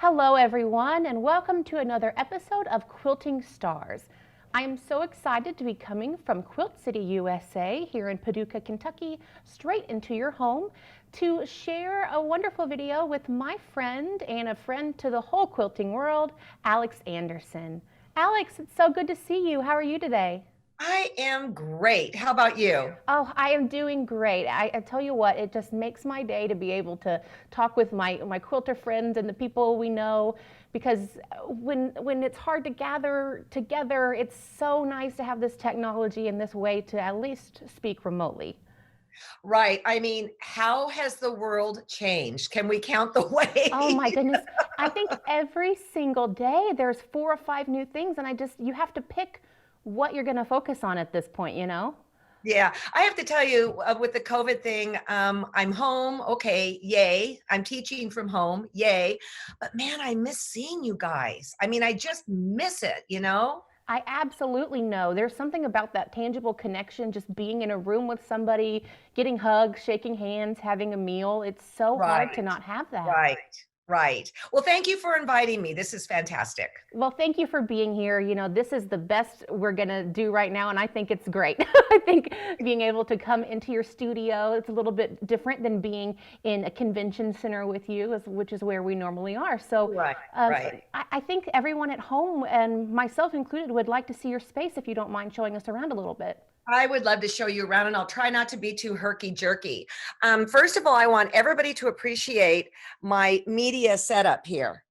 Hello, everyone, and welcome to another episode of Quilting Stars. I am so excited to be coming from Quilt City, USA, here in Paducah, Kentucky, straight into your home to share a wonderful video with my friend and a friend to the whole quilting world, Alex Anderson. Alex, it's so good to see you. How are you today? I am great. How about you? Oh, I am doing great. I tell you what, it just makes my day to be able to talk with my quilter friends and the people we know, because when it's hard to gather together, it's so nice to have this technology and this way to at least speak remotely. Right. I mean, how has the world changed? Can we count the Oh my way? goodness. I think every single day there's 4 or 5 new things, and you have to pick what you're going to focus on at this point, you know? Yeah, I have to tell you, with the COVID thing, I'm home. Okay, yay. I'm teaching from home. Yay. But man, I miss seeing you guys. I mean, I just miss it. I absolutely know. There's something about that tangible connection, just being in a room with somebody, getting hugs, shaking hands, having a meal. It's so hard to Right, not have that. right, right. Well, thank you for inviting me. This is fantastic. Well, thank you for being here. You know, this is the best we're going to do right now, and I think it's great. I think being able to come into your studio, it's a little bit different than being in a convention center with you, which is where we normally are. So Right, um, right. I think everyone at home, and myself included, would like to see your space if you don't mind showing us around a little bit. I would love to show you around, and I'll try not to be too herky-jerky. First of all, I want everybody to appreciate my media setup here,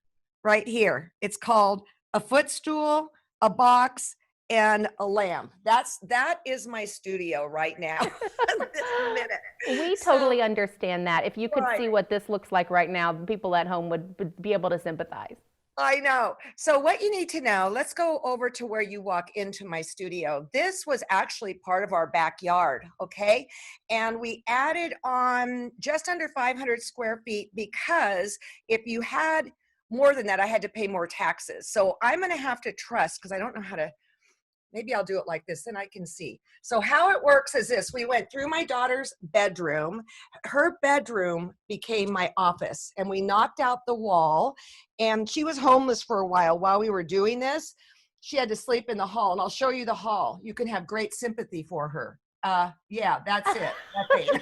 right here. It's called a footstool, a box, and a lamp. That is my studio right now, this minute. We So, totally understand that. If you could right. see what this looks like right now, people at home would be able to sympathize. I know. So what you need to know, let's go over to where you walk into my studio. This was actually part of our backyard, okay? And we added on just under 500 square feet because if you had more than that, I had to pay more taxes. So I'm going to have to trust, because I don't know how to. Maybe I'll do it like this, then I can see. So how it works is this. We went through my daughter's bedroom. Her bedroom became my office, and we knocked out the wall, and she was homeless for a while we were doing this. She had to sleep in the hall, and I'll show you the hall. You can have great sympathy for her. Yeah, that's it. That thing.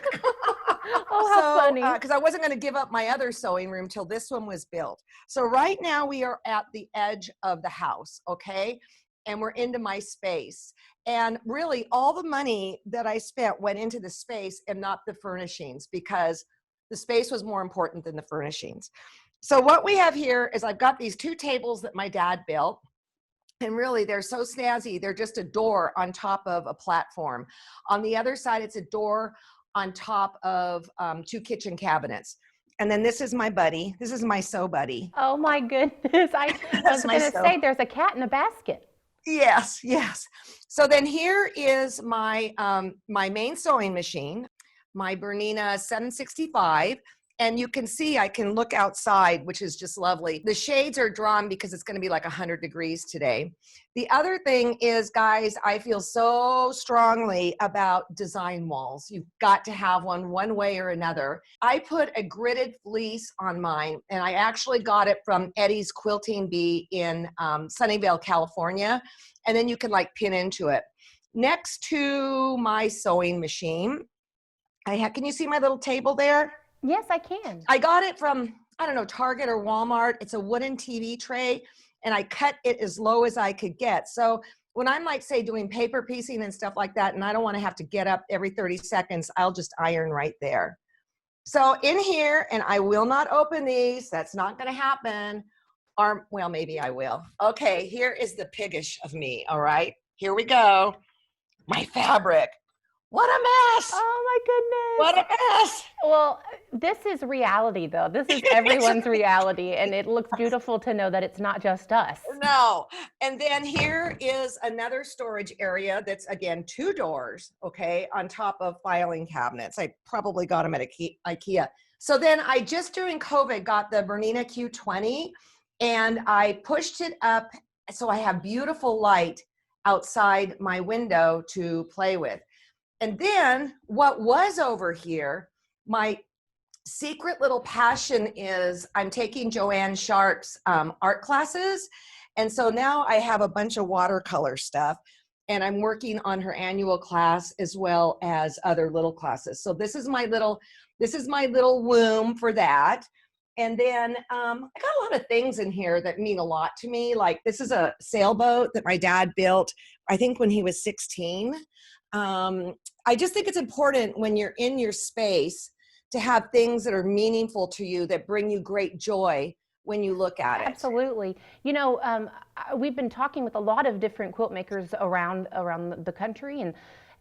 Oh, how So, funny. because I wasn't going to give up my other sewing room till this one was built. So right now we are at the edge of the house, okay? And we're into my space. And really all the money that I spent went into the space and not the furnishings, because the space was more important than the furnishings. So what we have here is I've got these two tables that my dad built. And really, they're so snazzy. They're just a door on top of a platform. On the other side, it's a door on top of two kitchen cabinets. And then this is my buddy. This is my sew buddy. Oh my goodness. I That's was my going to sew. say there's a cat in a basket. Yes, yes. So then here is my main sewing machine, my Bernina 765. And you can see I can look outside, which is just lovely. The shades are drawn because it's going to be like 100 degrees today. The other thing is, guys, I feel so strongly about design walls. You've got to have one way or another. I put a gridded fleece on mine, and I actually got it from Eddie's Quilting Bee in Sunnyvale, California. And then you can like pin into it. Next to my sewing machine, can you see my little table there? Yes, I can. I got it from, I don't know, Target or Walmart. It's a wooden TV tray, and I cut it as low as I could get. So when I'm like, say, doing paper piecing and stuff like that, and I don't want to have to get up every 30 seconds, I'll just iron right there. So in here, and I will not open these. That's not going to happen. Or, well, maybe I will. Okay, here is the piggish of me, all right? Here we go. My fabric. What a mess. Oh my What goodness. a mess. Well, this is reality, though. This is everyone's reality, and it looks beautiful to know that it's not just us. No. And then here is another storage area that's, again, two doors, okay, on top of filing cabinets. I probably got them at IKEA. So then I just during COVID got the Bernina Q20, and I pushed it up so I have beautiful light outside my window to play with. And then what was over here, my secret little passion is I'm taking Joanne Sharp's art classes. And so now I have a bunch of watercolor stuff, and I'm working on her annual class as well as other little classes. So this is my little womb for that. And then I got a lot of things in here that mean a lot to me. Like this is a sailboat that my dad built, I think when he was 16. I just think it's important when you're in your space to have things that are meaningful to you, that bring you great joy when you look at it. Absolutely. You know, we've been talking with a lot of different quilt makers around the country, and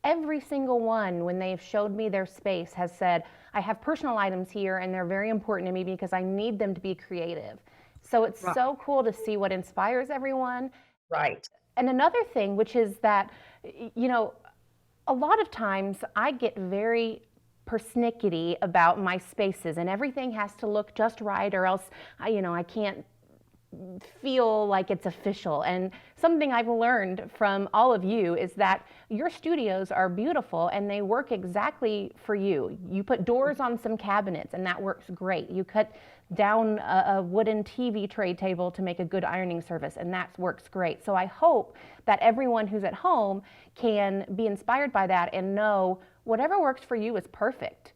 every single one, when they've showed me their space, has said, I have personal items here and they're very important to me because I need them to be creative. So it's Right. so cool to see what inspires everyone. Right. And another thing, which is that, you know, a lot of times I get very persnickety about my spaces, and everything has to look just right, or else I can't feel like it's official. And something I've learned from all of you is that your studios are beautiful and they work exactly for you. You put doors on some cabinets and that works great. You cut down a wooden TV tray table to make a good ironing surface, and that works great. So I hope that everyone who's at home can be inspired by that and know whatever works for you is perfect.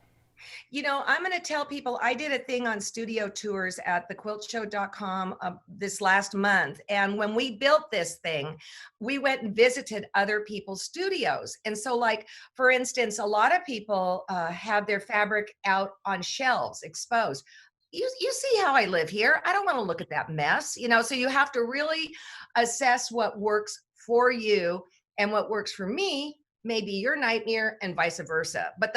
You know, I'm going to tell people I did a thing on studio tours at thequiltshow.com this last month. And when we built this thing, we went and visited other people's studios. And so, like, for instance, a lot of people have their fabric out on shelves exposed. You see how I live here. I don't want to look at that mess, you know, so you have to really assess what works for you, and what works for me maybe your nightmare, and vice versa. But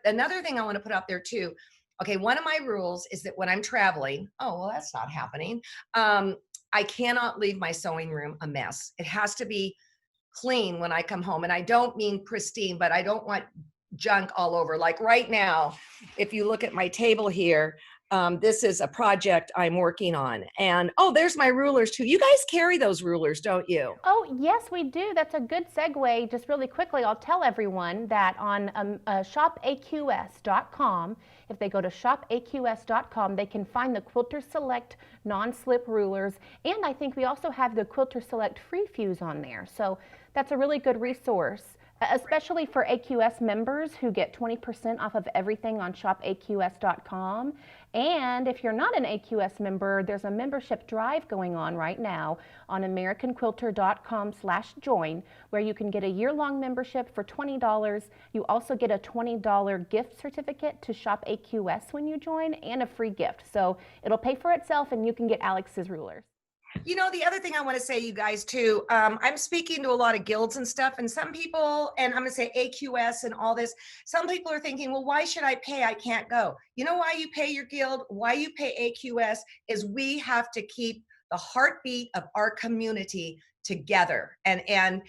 another thing I want to put out there too. Okay, one of my rules is that when I'm traveling, oh well, that's not happening. I cannot leave my sewing room a mess. It has to be clean when I come home, and I don't mean pristine, but I don't want junk all over. Like right now, if you look at my table here, this is a project I'm working on. And oh, there's my rulers too. You guys carry those rulers, don't you? Oh, yes, we do. That's a good segue. Just really quickly, I'll tell everyone that on shopaqs.com, if they go to shopaqs.com, they can find the Quilter Select non-slip rulers. And I think we also have the Quilter Select Free Fuse on there. So that's a really good resource, especially for AQS members who get 20% off of everything on shopaqs.com. And if you're not an AQS member, there's a membership drive going on right now on americanquilter.com/join, where you can get a year-long membership for $20. You also get a $20 gift certificate to Shop AQS when you join, and a free gift. So it'll pay for itself, and you can get Alex's rulers. You know, the other thing I want to say, you guys, too, I'm speaking to a lot of guilds and stuff, and some people, and I'm going to say AQS and all this, some people are thinking, well, why should I pay? I can't go. You know why you pay your guild, why you pay AQS, is we have to keep the heartbeat of our community together. And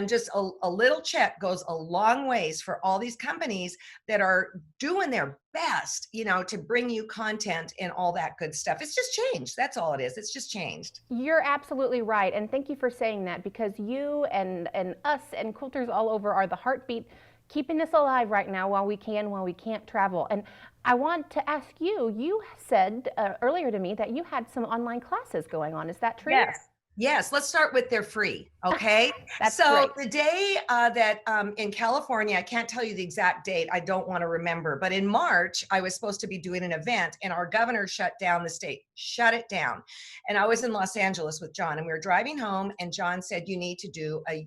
just a little check goes a long ways for all these companies that are doing their best, you know, to bring you content and all that good stuff. It's just changed. That's all it is. It's just changed. You're absolutely right, and thank you for saying that, because you and us and quilters all over are the heartbeat keeping this alive right now while we can't travel. And I want to ask you, you said earlier to me that you had some online classes going on. Is that true? Yes. Yes, let's start with they're free. Okay. That's So great. the day that in California, I can't tell you the exact date. I don't want to remember, but in March, I was supposed to be doing an event, and our governor shut down the state, shut it down. And I was in Los Angeles with John, and we were driving home, and John said, you need to do a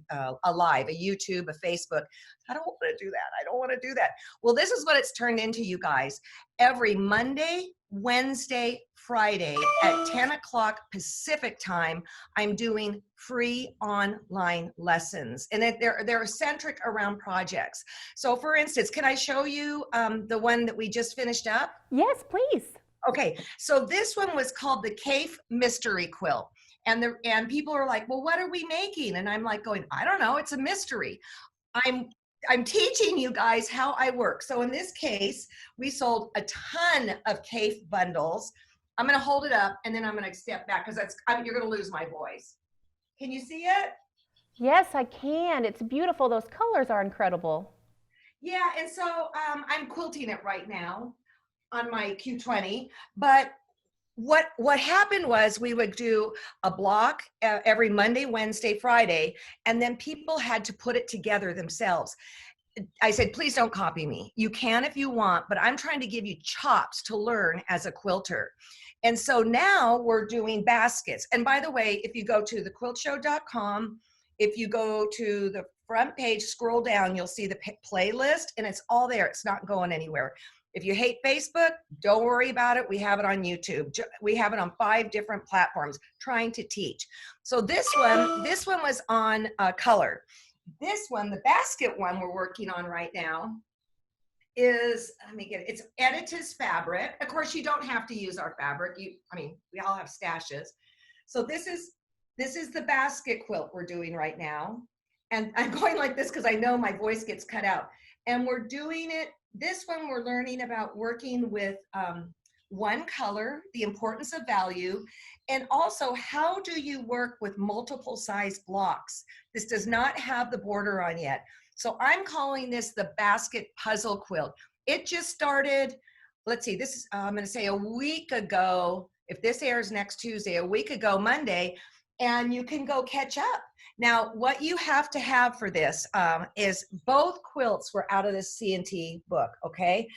live, a YouTube, a Facebook. I don't want to do that. I don't want to do that. Well, this is what it's turned into, you guys. Every Monday, Wednesday, Friday at 10 o'clock Pacific time, I'm doing free online lessons, and they're centric around projects. So for instance, can I show you the one that we just finished up? Yes, please. Okay, so this one was called the Cafe Mystery Quilt. And people are like, well, what are we making? And I'm like going, I don't know, it's a mystery. I'm teaching you guys how I work. So in this case, we sold a ton of CAFE bundles. I'm going to hold it up, and then I'm going to step back because you're going to lose my voice. Can you see it? Yes, I can. It's beautiful. Those colors are incredible. Yeah, and so I'm quilting it right now. on my Q20, but what happened was we would do a block every Monday, Wednesday, Friday, and then people had to put it together themselves. I said, please don't copy me. You can if you want, but I'm trying to give you chops to learn as a quilter. And so now we're doing baskets. And by the way, if you go to thequiltshow.com, if you go to the front page, scroll down, you'll see the playlist, and it's all there. It's not going anywhere. If you hate Facebook, don't worry about it. We have it on YouTube. We have it on 5 different platforms trying to teach. So this one was on color. This one, the basket one we're working on right now is, let me get it. It's Editas fabric. Of course, you don't have to use our fabric. I mean, we all have stashes. So this is the basket quilt we're doing right now. And I'm going like this because I know my voice gets cut out. And we're doing it, this one we're learning about working with one color, the importance of value, and also how do you work with multiple size blocks. This does not have the border on yet. So I'm calling this the basket puzzle quilt. It just started, let's see, this is, I'm gonna say a week ago, if this airs next Tuesday, a week ago Monday, and you can go catch up. Now, what you have to have for this is both quilts were out of this C&T book, okay?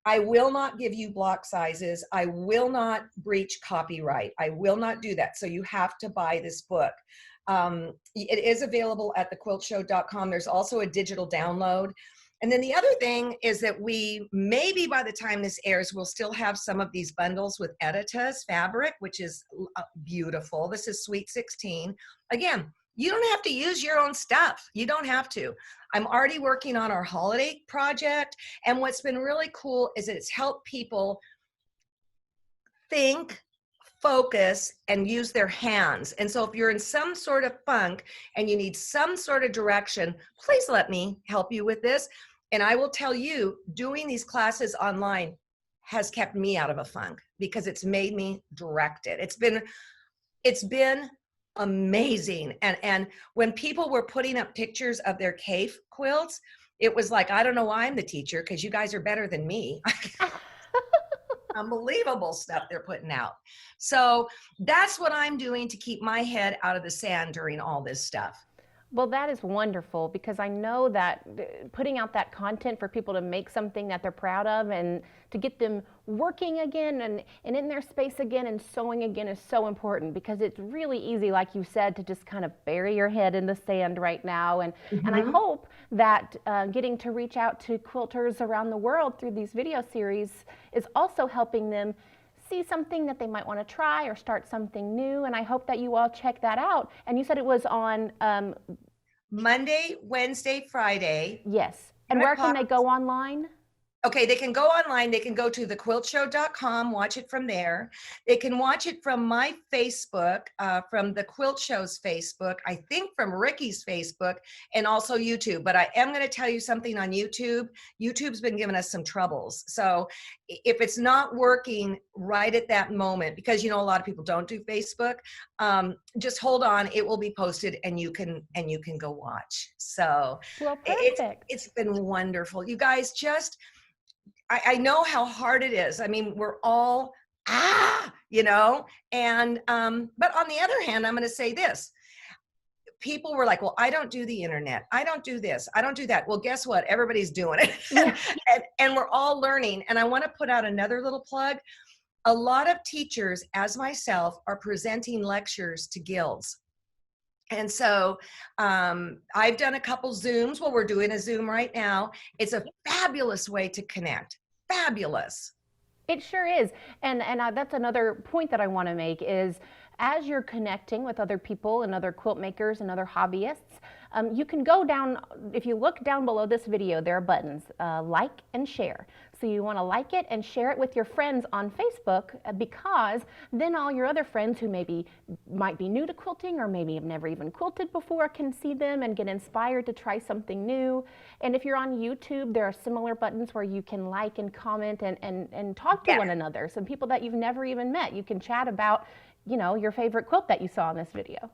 I will not give you block sizes. I will not breach copyright. I will not do that. So you have to buy this book. It is available at thequiltshow.com. There's also a digital download. And then the other thing is that we, maybe by the time this airs, we'll still have some of these bundles with Editas fabric, which is beautiful. This is Sweet 16. Again, you don't have to use your own stuff. You don't have to. I'm already working on our holiday project. And what's been really cool is it's helped people think, focus, and use their hands. And so if you're in some sort of funk and you need some sort of direction, please let me help you with this. And I will tell you, doing these classes online has kept me out of a funk because it's made me directed. It's been amazing. And when people were putting up pictures of their cave quilts, it was like, I don't know why I'm the teacher because you guys are better than me. Unbelievable stuff they're putting out. So that's what I'm doing to keep my head out of the sand during all this stuff. Well, that is wonderful because I know that putting out that content for people to make something that they're proud of and to get them working again and in their space again and sewing again is so important because it's really easy, like you said, to just kind of bury your head in the sand right now. And I hope that getting to reach out to quilters around the world through these video series is also helping them see something that they might want to try or start something new. And I hope that you all check that out. And you said it was on Monday, Wednesday, Friday. Yes. And where can they go online? Okay, they can go online. They can go to thequiltshow.com, watch it from there. They can watch it from my Facebook, from the Quilt Show's Facebook, I think from Ricky's Facebook, and also YouTube. But I am going to tell you something on YouTube. YouTube's been giving us some troubles. So if it's not working right at that moment, because you know a lot of people don't do Facebook, just hold on. It will be posted, and you can go watch. So well, perfect. It's been wonderful. You guys just. I know how hard it is. I mean, we're all, you know, and, but on the other hand, I'm going to say this. People were like, well, I don't do the internet. I don't do this. I don't do that. Well, guess what? Everybody's doing it. Yeah. and we're all learning. And I want to put out another little plug. A lot of teachers, as myself, are presenting lectures to guilds. And so I've done a couple Zooms. Well, we're doing a Zoom right now. It's a fabulous way to connect. Fabulous. It sure is. And that's another point that I want to make is as you're connecting with other people and other quilt makers and other hobbyists, you can go down, if you look down below this video, there are buttons, like and share. So you want to like it and share it with your friends on Facebook because then all your other friends who might be new to quilting or maybe have never even quilted before can see them and get inspired to try something new. And if you're on YouTube, there are similar buttons where you can like and comment and talk to one another. Some people that you've never even met. You can chat about, you know, your favorite quilt that you saw in this video.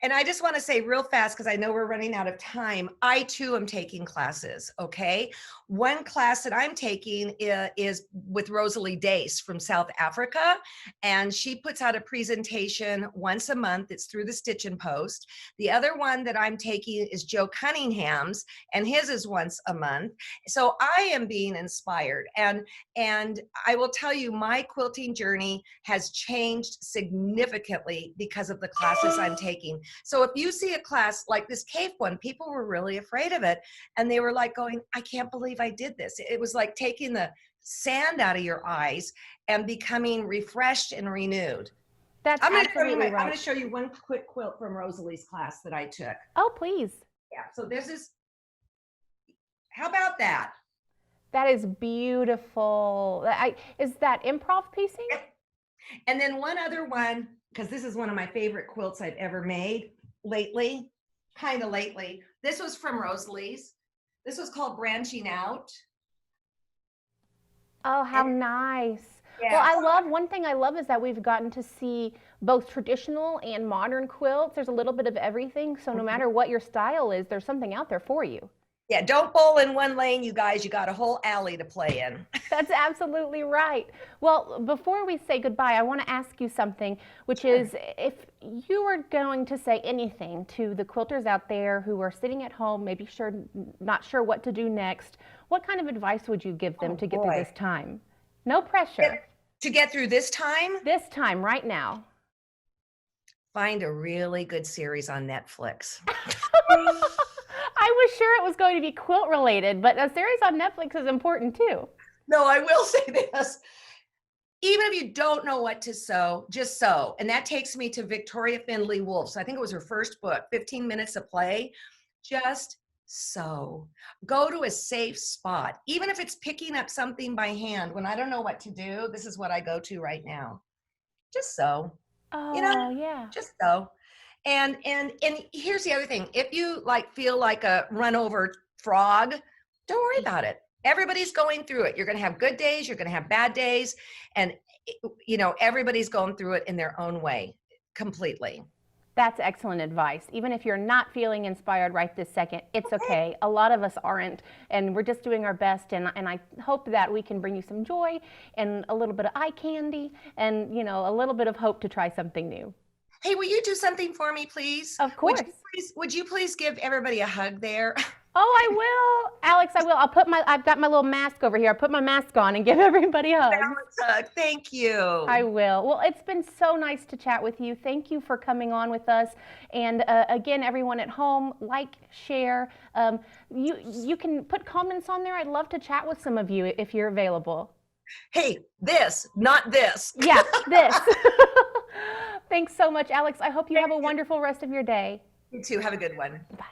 And I just want to say real fast, because I know we're running out of time, I too am taking classes, okay? one class that I'm taking is with Rosalie Dace from South Africa, and she puts out a presentation once a month. It's through the Stitch and Post. The other one that I'm taking is Joe Cunningham's, and his is once a month. So I am being inspired, and I will tell you, my quilting journey has changed significantly because of the classes I'm taking. So if you see a class like this cave one, people were really afraid of it, and they were like going, I can't believe I did this. It was like taking the sand out of your eyes and becoming refreshed and renewed. That's absolutely right. I'm going to show you one quick quilt from Rosalie's class that I took. Oh, please. Yeah, so this is, how about that? That is beautiful. Is that improv piecing? And then one other one, because this is one of my favorite quilts I've ever made lately, kind of lately. This was from Rosalie's. This was called Branching Out. Oh, how nice. Yeah. Well, one thing I love is that we've gotten to see both traditional and modern quilts. There's a little bit of everything. So no matter what your style is, there's something out there for you. Yeah, don't bowl in one lane, you guys. You got a whole alley to play in. That's absolutely right. Well, before we say goodbye, I want to ask you something, which is if you were going to say anything to the quilters out there who are sitting at home, maybe not sure what to do next, what kind of advice would you give them to get through this time? No pressure. To get through this time? This time, right now. Find a really good series on Netflix. I was sure it was going to be quilt related, but a series on Netflix is important too. No, I will say this. Even if you don't know what to sew, just sew. And that takes me to Victoria Findlay Wolf's. I think it was her first book, 15 Minutes of Play. Just sew. Go to a safe spot. Even if it's picking up something by hand, when I don't know what to do, this is what I go to right now. Just sew. Oh, yeah. Just sew. And here's the other thing. If you feel like a run over frog, don't worry about it. Everybody's going through it. You're going to have good days. You're going to have bad days. And, everybody's going through it in their own way completely. That's excellent advice. Even if you're not feeling inspired right this second, it's okay. A lot of us aren't, and we're just doing our best. And I hope that we can bring you some joy and a little bit of eye candy and, a little bit of hope to try something new. Hey, will you do something for me, please? Of course. Would you please give everybody a hug there? Oh, I will. Alex, I will. I've got my little mask over here. I'll put my mask on and give everybody a hug. Alex, hug. Thank you. I will. Well, it's been so nice to chat with you. Thank you for coming on with us. And again, everyone at home, share. You can put comments on there. I'd love to chat with some of you if you're available. Hey, this, not this. Yeah, this. Thanks so much, Alex. I hope you have a wonderful rest of your day. You too. Have a good one. Bye.